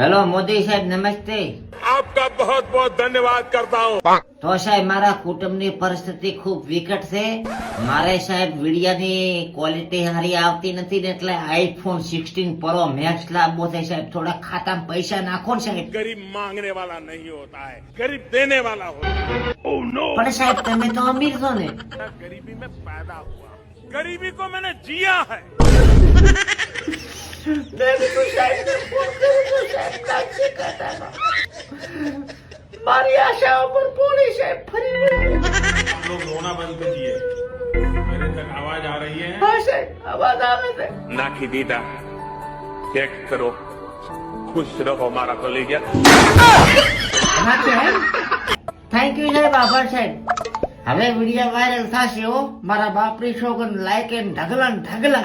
Hello Modi સાહેબ, નમસ્તે. आपका बहुत बहुत धन्यवाद करता हूँ। તો સાહેબ, મારા કુટુંબની પરિસ્થિતિ ખૂબ વિકટ છે. મારે સાહેબ વિડિયાની ક્વોલિટી સારી આવતી નથી ને એટલે આઈફોન 16 પ્રો મેક્સ લાવવો છે સાહેબ. થોડા ખાતામાં પૈસા નાખો ને સાહેબ. गरीब मांगने वाला नहीं होता है, गरीब देने वाला होता है। oh, no! પણ સાહેબ તમે તો અમીર છો ને. गरीबी में पैदा हुआ, गरीबी को मैंने जिया है। મારી આશાઓ પર પૂરી સાહેબ ફરી आप लोग रोना बंद कीजिए, मेरे तक आवाज आ रही है। હા સાહેબ, અવાજ આવે છે. नाखी दीदा चेक करो, खुश रहो मारा कलेजा। હા સાહેબ, થેન્ક યુ સાહેબ, આભાર સાહેબ. હવે વિડીયો વાયરલ થશે હો. મારા બાપરી છોકન લાઈક એન્ડ ઢગલા ને ઢગલા.